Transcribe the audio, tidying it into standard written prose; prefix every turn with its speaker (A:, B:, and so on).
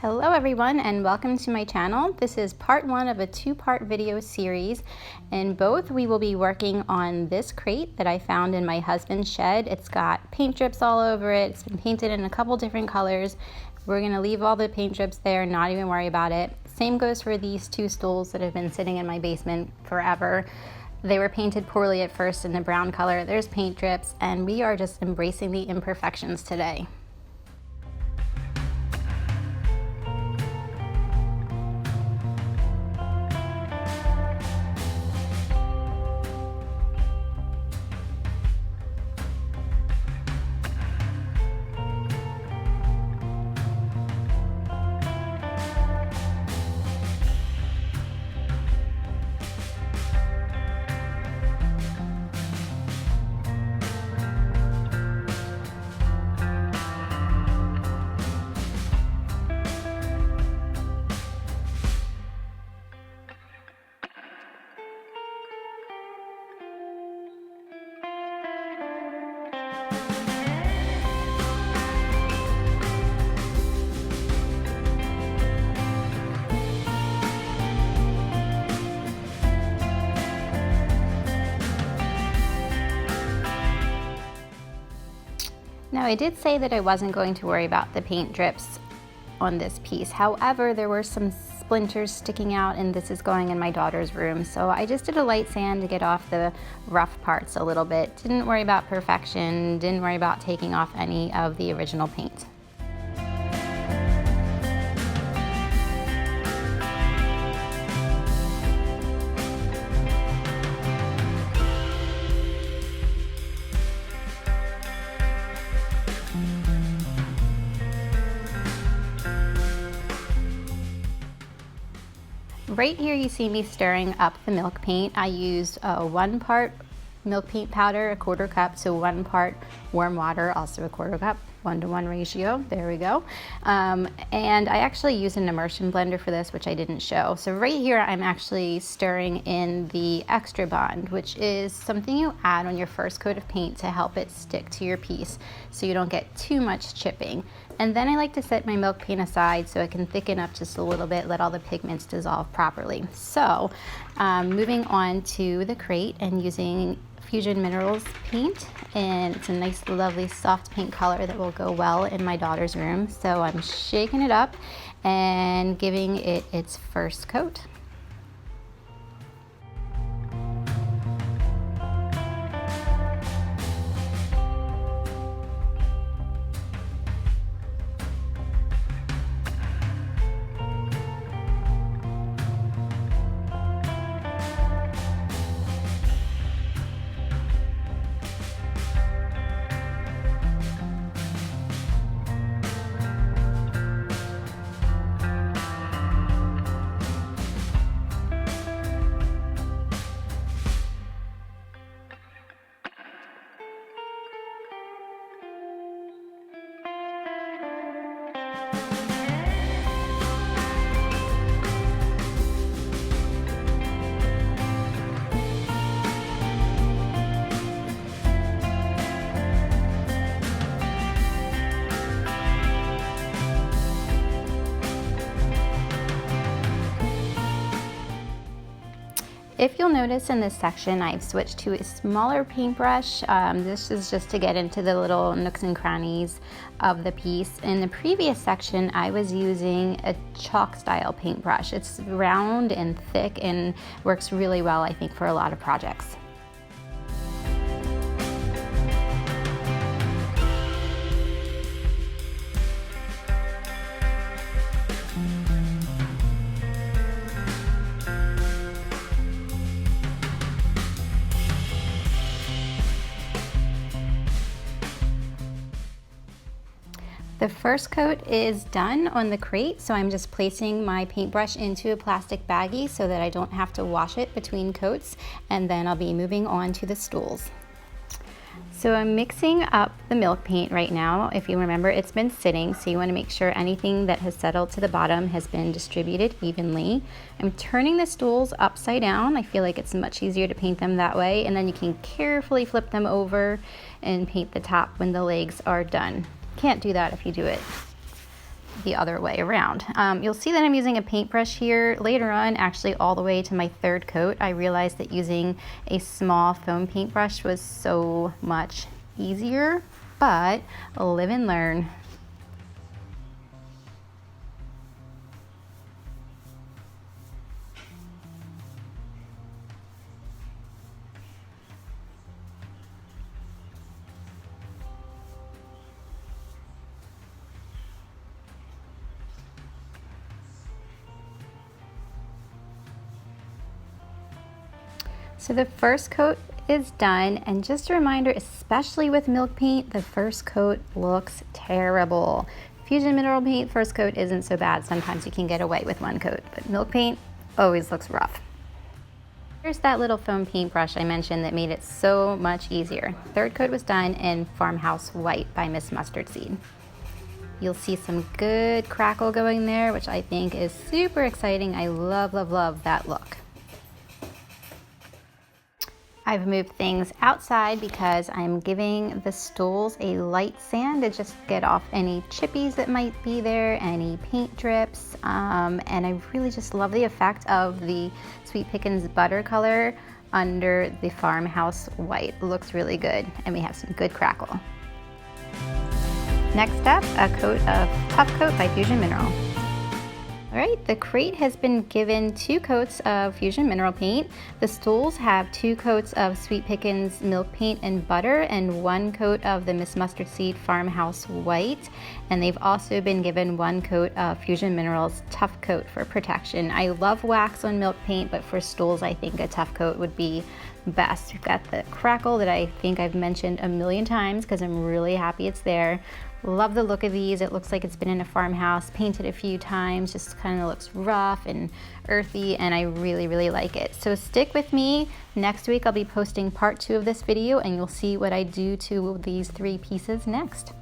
A: Hello everyone and welcome to my channel. This is part one of a two-part video series. In both we will be working on this crate that I found in my husband's shed. It's got paint drips all over it. It's been painted in a couple different colors. We're going to leave all the paint drips there, not even worry about it. Same goes for these two stools that have been sitting in my basement forever. They were painted poorly at first in the brown color. There's paint drips and we are just embracing the imperfections today. Now I did say that I wasn't going to worry about the paint drips on this piece. However, there were some splinters sticking out and this is going in my daughter's room. So I just did a light sand to get off the rough parts a little bit. Didn't worry about perfection, didn't worry about taking off any of the original paint. Right here you see me stirring up the milk paint. I used 1 part milk paint powder, a 1/4 cup, so 1 part warm water, also a 1/4 cup, 1-to-1 ratio, there we go. And I actually used an immersion blender for this, which I didn't show. So right here I'm actually stirring in the extra bond, which is something you add on your first coat of paint to help it stick to your piece so you don't get too much chipping. And then I like to set my milk paint aside so it can thicken up just a little bit, let all the pigments dissolve properly. So moving on to the crate and using Fusion Minerals paint, and it's a nice lovely soft pink color that will go well in my daughter's room. So I'm shaking it up and giving it its first coat. If you'll notice in this section, I've switched to a smaller paintbrush. This is just to get into the little nooks and crannies of the piece. In the previous section, I was using a chalk style paintbrush. It's round and thick and works really well, I think, for a lot of projects. The first coat is done on the crate, so I'm just placing my paintbrush into a plastic baggie so that I don't have to wash it between coats, and then I'll be moving on to the stools. So I'm mixing up the milk paint right now. If you remember, it's been sitting, so you want to make sure anything that has settled to the bottom has been distributed evenly. I'm turning the stools upside down. I feel like it's much easier to paint them that way, and then you can carefully flip them over and paint the top when the legs are done. Can't do that if you do it the other way around. You'll see that I'm using a paintbrush here. Later on, actually all the way to my third coat, I realized that using a small foam paintbrush was so much easier, but live and learn. So the first coat is done, and just a reminder, especially with milk paint, the first coat looks terrible. Fusion mineral paint first coat isn't so bad. Sometimes you can get away with one coat, but milk paint always looks rough. Here's that little foam paintbrush I mentioned that made it so much easier. Third coat was done in Farmhouse White by Miss Mustard Seed. You'll see some good crackle going there, which I think is super exciting. I love, love, love that look. I've moved things outside because I'm giving the stools a light sand to just get off any chippies that might be there, any paint drips, and I really just love the effect of the Sweet Pickins butter color under the Farmhouse White. It looks really good, and we have some good crackle. Next up, a coat of Tough Coat by Fusion Mineral. All right, the crate has been given 2 coats of Fusion Mineral Paint. The stools have 2 coats of Sweet Pickins Milk Paint and Butter and 1 coat of the Miss Mustard Seed Farmhouse White. And they've also been given 1 coat of Fusion Minerals Tough Coat for protection. I love wax on milk paint, but for stools, I think a Tough Coat would be best. We've got the crackle that I think I've mentioned a million times because I'm really happy it's there. Love the look of these. It looks like it's been in a farmhouse, painted a few times, just kind of looks rough and earthy, and I really, really like it. So stick with me. Next week I'll be posting part 2 of this video, and you'll see what I do to these 3 pieces next.